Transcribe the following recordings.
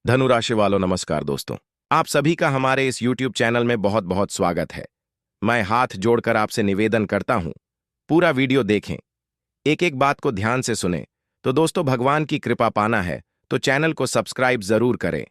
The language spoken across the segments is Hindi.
धनु राशि वालों नमस्कार दोस्तों। आप सभी का हमारे इस YouTube चैनल में बहुत बहुत स्वागत है। मैं हाथ जोड़कर आपसे निवेदन करता हूं, पूरा वीडियो देखें, एक एक बात को ध्यान से सुनें। तो दोस्तों, भगवान की कृपा पाना है तो चैनल को सब्सक्राइब जरूर करें।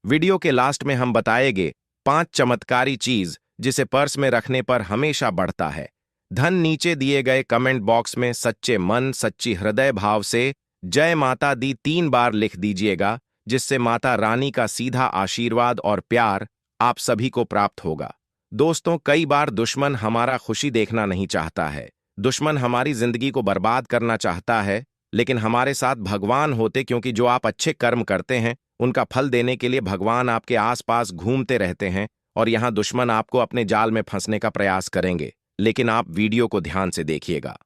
वीडियो के लास्ट में हम बताएंगे 5 चमत्कारी चीज जिसे पर्स में रखने पर हमेशा बढ़ता है धन। नीचे दिए गए कमेंट बॉक्स में सच्चे मन सच्ची हृदय भाव से जय माता दी 3 बार लिख दीजिएगा, जिससे माता रानी का सीधा आशीर्वाद और प्यार आप सभी को प्राप्त होगा। दोस्तों, कई बार दुश्मन हमारा खुशी देखना नहीं चाहता है, दुश्मन हमारी जिंदगी को बर्बाद करना चाहता है, लेकिन हमारे साथ भगवान होते, क्योंकि जो आप अच्छे कर्म करते हैं उनका फल देने के लिए भगवान आपके आसपास घूमते रहते हैं। और यहां दुश्मन आपको अपने जाल में फंसने का प्रयास करेंगे, लेकिन आप वीडियो को ध्यान से देखिएगा।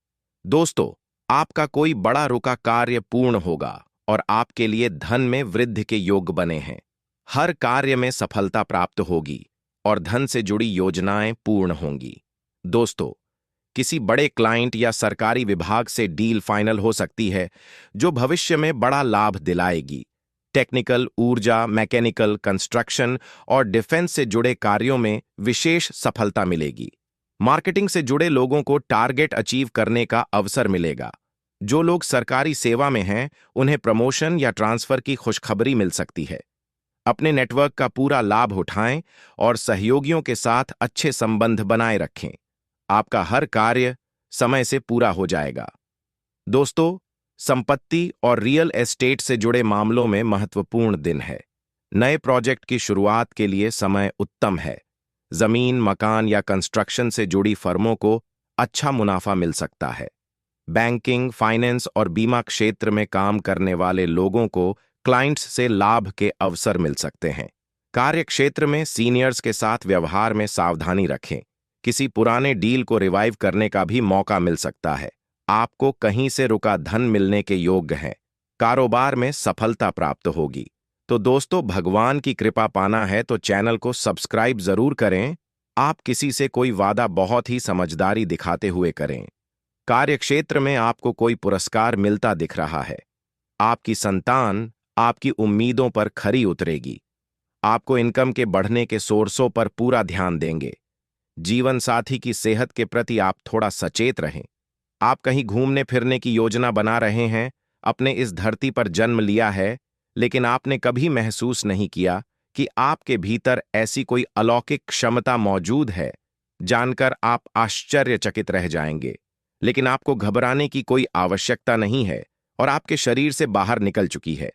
दोस्तों, आपका कोई बड़ा रुका कार्य पूर्ण होगा और आपके लिए धन में वृद्धि के योग बने हैं। हर कार्य में सफलता प्राप्त होगी और धन से जुड़ी योजनाएं पूर्ण होंगी। दोस्तों, किसी बड़े क्लाइंट या सरकारी विभाग से डील फाइनल हो सकती है जो भविष्य में बड़ा लाभ दिलाएगी। टेक्निकल, ऊर्जा, मैकेनिकल, कंस्ट्रक्शन और डिफेंस से जुड़े कार्यों में विशेष सफलता मिलेगी। मार्केटिंग से जुड़े लोगों को टारगेट अचीव करने का अवसर मिलेगा। जो लोग सरकारी सेवा में हैं उन्हें प्रमोशन या ट्रांसफर की खुशखबरी मिल सकती है। अपने नेटवर्क का पूरा लाभ उठाएं और सहयोगियों के साथ अच्छे संबंध बनाए रखें। आपका हर कार्य समय से पूरा हो जाएगा। दोस्तों, संपत्ति और रियल एस्टेट से जुड़े मामलों में महत्वपूर्ण दिन है। नए प्रोजेक्ट की शुरुआत के लिए समय उत्तम है। जमीन, मकान या कंस्ट्रक्शन से जुड़ी फर्मों को अच्छा मुनाफा मिल सकता है। बैंकिंग, फाइनेंस और बीमा क्षेत्र में काम करने वाले लोगों को क्लाइंट्स से लाभ के अवसर मिल सकते हैं। कार्य क्षेत्र में सीनियर्स के साथ व्यवहार में सावधानी रखें। किसी पुराने डील को रिवाइव करने का भी मौका मिल सकता है। आपको कहीं से रुका धन मिलने के योग्य हैं। कारोबार में सफलता प्राप्त होगी। तो दोस्तों, भगवान की कृपा पाना है तो चैनल को सब्सक्राइब जरूर करें। आप किसी से कोई वादा बहुत ही समझदारी दिखाते हुए करें। कार्यक्षेत्र में आपको कोई पुरस्कार मिलता दिख रहा है। आपकी संतान आपकी उम्मीदों पर खरी उतरेगी। आपको इनकम के बढ़ने के सोर्सों पर पूरा ध्यान देंगे। जीवन साथी की सेहत के प्रति आप थोड़ा सचेत रहें। आप कहीं घूमने फिरने की योजना बना रहे हैं। अपने इस धरती पर जन्म लिया है, लेकिन आपने कभी महसूस नहीं किया कि आपके भीतर ऐसी कोई अलौकिक क्षमता मौजूद है। जानकर आप आश्चर्यचकित रह जाएंगे। लेकिन आपको घबराने की कोई आवश्यकता नहीं है और आपके शरीर से बाहर निकल चुकी है,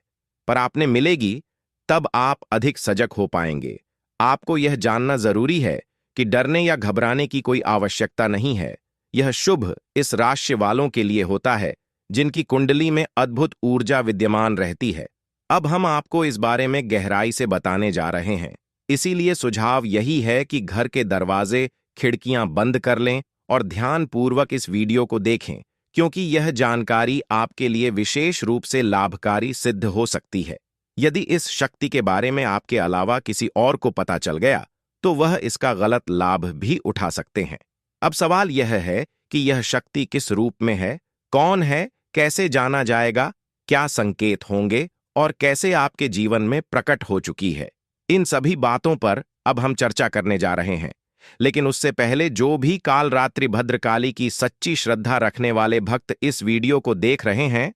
पर आपने मिलेगी तब आप अधिक सजग हो पाएंगे। आपको यह जानना जरूरी है कि डरने या घबराने की कोई आवश्यकता नहीं है। यह शुभ इस राशि वालों के लिए होता है जिनकी कुंडली में अद्भुत ऊर्जा विद्यमान रहती है। अब हम आपको इस बारे में गहराई से बताने जा रहे हैं। इसीलिए सुझाव यही है कि घर के दरवाजे, खिड़कियां बंद कर लें और ध्यानपूर्वक इस वीडियो को देखें, क्योंकि यह जानकारी आपके लिए विशेष रूप से लाभकारी सिद्ध हो सकती है। यदि इस शक्ति के बारे में आपके अलावा किसी और को पता चल गया तो वह इसका गलत लाभ भी उठा सकते हैं। अब सवाल यह है कि यह शक्ति किस रूप में है, कौन है, कैसे जाना जाएगा, क्या संकेत होंगे और कैसे आपके जीवन में प्रकट हो चुकी है। इन सभी बातों पर अब हम चर्चा करने जा रहे हैं। लेकिन उससे पहले जो भी काल रात्रि भद्रकाली की सच्ची श्रद्धा रखने वाले भक्त इस वीडियो को देख रहे हैं,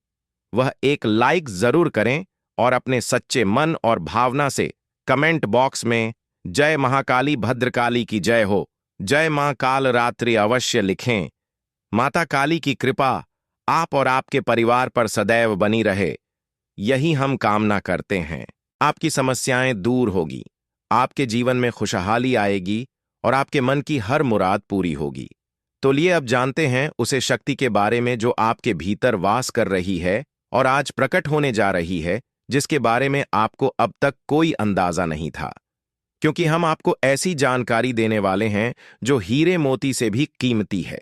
वह एक लाइक जरूर करें और अपने सच्चे मन और भावना से कमेंट बॉक्स में जय महाकाली भद्रकाली की जय हो, जय मां काल रात्रि अवश्य लिखें। माता काली की कृपा आप और आपके परिवार पर सदैव बनी रहे, यही हम कामना करते हैं। आपकी समस्याएं दूर होगी, आपके जीवन में खुशहाली आएगी और आपके मन की हर मुराद पूरी होगी। तो लिए अब जानते हैं उसे शक्ति के बारे में जो आपके भीतर वास कर रही है और आज प्रकट होने जा रही है, जिसके बारे में आपको अब तक कोई अंदाजा नहीं था। क्योंकि हम आपको ऐसी जानकारी देने वाले हैं जो हीरे मोती से भी कीमती है।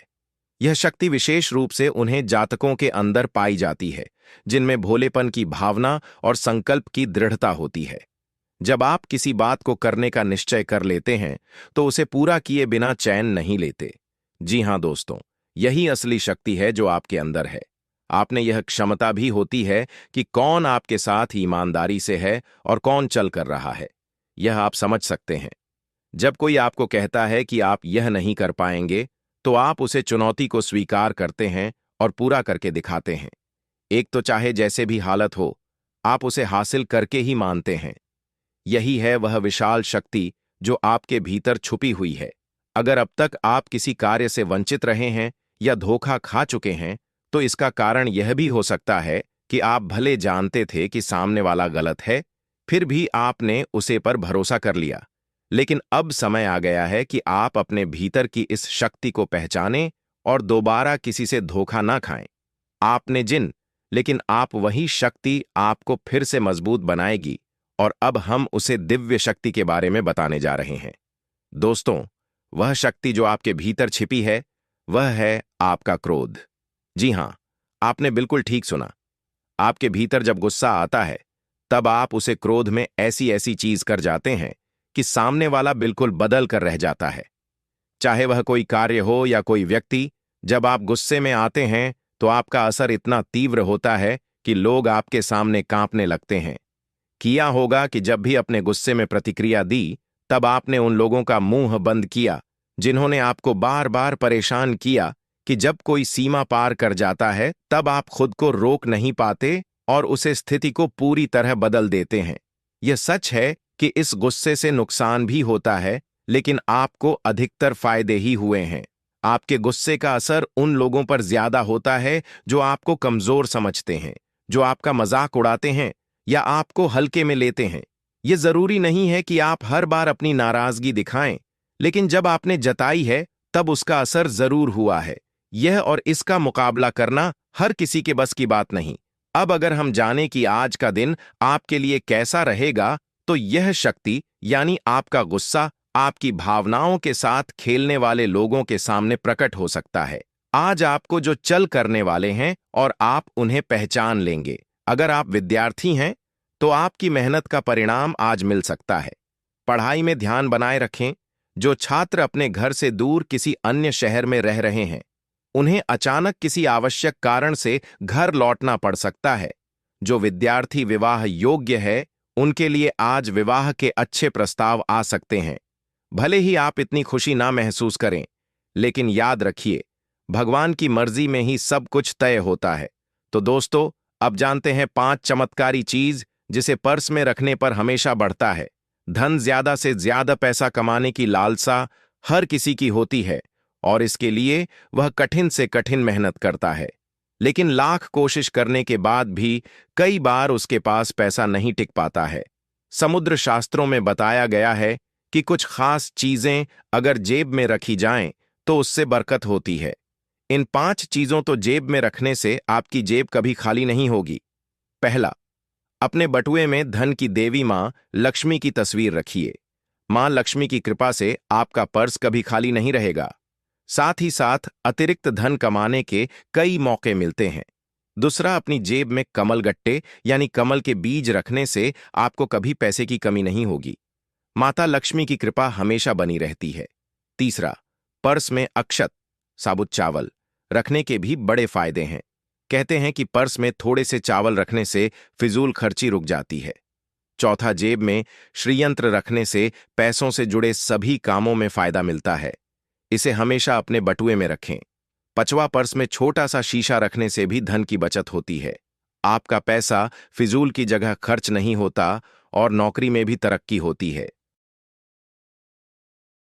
यह शक्ति विशेष रूप से उन्हें जातकों के अंदर पाई जाती है जिनमें भोलेपन की भावना और संकल्प की दृढ़ता होती है। जब आप किसी बात को करने का निश्चय कर लेते हैं तो उसे पूरा किए बिना चैन नहीं लेते। जी हां दोस्तों, यही असली शक्ति है जो आपके अंदर है। आपने यह क्षमता भी होती है कि कौन आपके साथ ईमानदारी से है और कौन चल कर रहा है। यह आप समझ सकते हैं। जब कोई आपको कहता है कि आप यह नहीं कर पाएंगे, तो आप उसे चुनौती को स्वीकार करते हैं और पूरा करके दिखाते हैं। एक तो चाहे जैसे भी हालत हो, आप उसे हासिल करके ही मानते हैं। यही है वह विशाल शक्ति जो आपके भीतर छुपी हुई है। अगर अब तक आप किसी कार्य से वंचित रहे हैं या धोखा खा चुके हैं, तो इसका कारण यह भी हो सकता है कि आप भले जानते थे कि सामने वाला गलत है, फिर भी आपने उसे पर भरोसा कर लिया। लेकिन अब समय आ गया है कि आप अपने भीतर की इस शक्ति को पहचानें और दोबारा किसी से धोखा ना खाएं। आपने जिन, लेकिन आप वही शक्ति आपको फिर से मजबूत बनाएगी। और अब हम उसे दिव्य शक्ति के बारे में बताने जा रहे हैं। दोस्तों, वह शक्ति जो आपके भीतर छिपी है, वह है आपका क्रोध। जी हां, आपने बिल्कुल ठीक सुना। आपके भीतर जब गुस्सा आता है, तब आप उसे क्रोध में ऐसी ऐसी चीज कर जाते हैं कि सामने वाला बिल्कुल बदल कर रह जाता है। चाहे वह कोई कार्य हो या कोई व्यक्ति, जब आप गुस्से में आते हैं तो आपका असर इतना तीव्र होता है कि लोग आपके सामने कांपने लगते हैं। किया होगा कि जब भी अपने गुस्से में प्रतिक्रिया दी, तब आपने उन लोगों का मुंह बंद किया जिन्होंने आपको बार बार परेशान किया कि जब कोई सीमा पार कर जाता है, तब आप खुद को रोक नहीं पाते और उसे स्थिति को पूरी तरह बदल देते हैं। यह सच है कि इस गुस्से से नुकसान भी होता है, लेकिन आपको अधिकतर फायदे ही हुए हैं। आपके गुस्से का असर उन लोगों पर ज्यादा होता है जो आपको कमजोर समझते हैं, जो आपका मजाक उड़ाते हैं या आपको हल्के में लेते हैं। यह जरूरी नहीं है कि आप हर बार अपनी नाराजगी दिखाएं, लेकिन जब आपने जताई है, तब उसका असर जरूर हुआ है। यह और इसका मुकाबला करना हर किसी के बस की बात नहीं। अब अगर हम जानें कि आज का दिन आपके लिए कैसा रहेगा, तो यह शक्ति यानी आपका गुस्सा आपकी भावनाओं के साथ खेलने वाले लोगों के सामने प्रकट हो सकता है। आज आपको जो चल करने वाले हैं और आप उन्हें पहचान लेंगे। अगर आप विद्यार्थी हैं, तो आपकी मेहनत का परिणाम आज मिल सकता है। पढ़ाई में ध्यान बनाए रखें। जो छात्र अपने घर से दूर किसी अन्य शहर में रह रहे हैं, उन्हें अचानक किसी आवश्यक कारण से घर लौटना पड़ सकता है। जो विद्यार्थी विवाह योग्य है, उनके लिए आज विवाह के अच्छे प्रस्ताव आ सकते हैं। भले ही आप इतनी खुशी ना महसूस करें, लेकिन याद रखिए, भगवान की मर्जी में ही सब कुछ तय होता है। तो दोस्तों, अब जानते हैं 5 चमत्कारी चीज जिसे पर्स में रखने पर हमेशा बढ़ता है। धन, ज्यादा से ज्यादा पैसा कमाने की लालसा हर किसी की होती है और इसके लिए वह कठिन से कठिन मेहनत करता है, लेकिन लाख कोशिश करने के बाद भी कई बार उसके पास पैसा नहीं टिक पाता है। समुद्र शास्त्रों में बताया गया है कि कुछ खास चीजें अगर जेब में रखी जाएं तो उससे बरकत होती है। इन 5 चीजों तो जेब में रखने से आपकी जेब कभी खाली नहीं होगी। पहला, अपने बटुए में धन की देवी मां लक्ष्मी की तस्वीर रखिए। मां लक्ष्मी की कृपा से आपका पर्स कभी खाली नहीं रहेगा। साथ ही साथ अतिरिक्त धन कमाने के कई मौके मिलते हैं। दूसरा, अपनी जेब में कमल गट्टे यानी कमल के बीज रखने से आपको कभी पैसे की कमी नहीं होगी। माता लक्ष्मी की कृपा हमेशा बनी रहती है। तीसरा, पर्स में अक्षत, साबुत चावल रखने के भी बड़े फायदे हैं। कहते हैं कि पर्स में थोड़े से चावल रखने से फिजूल खर्ची रुक जाती है। चौथा, जेब में श्रीयंत्र रखने से पैसों से जुड़े सभी कामों में फायदा मिलता है। इसे हमेशा अपने बटुए में रखें। पांचवा, पर्स में छोटा सा शीशा रखने से भी धन की बचत होती है। आपका पैसा फिजूल की जगह खर्च नहीं होता और नौकरी में भी तरक्की होती है।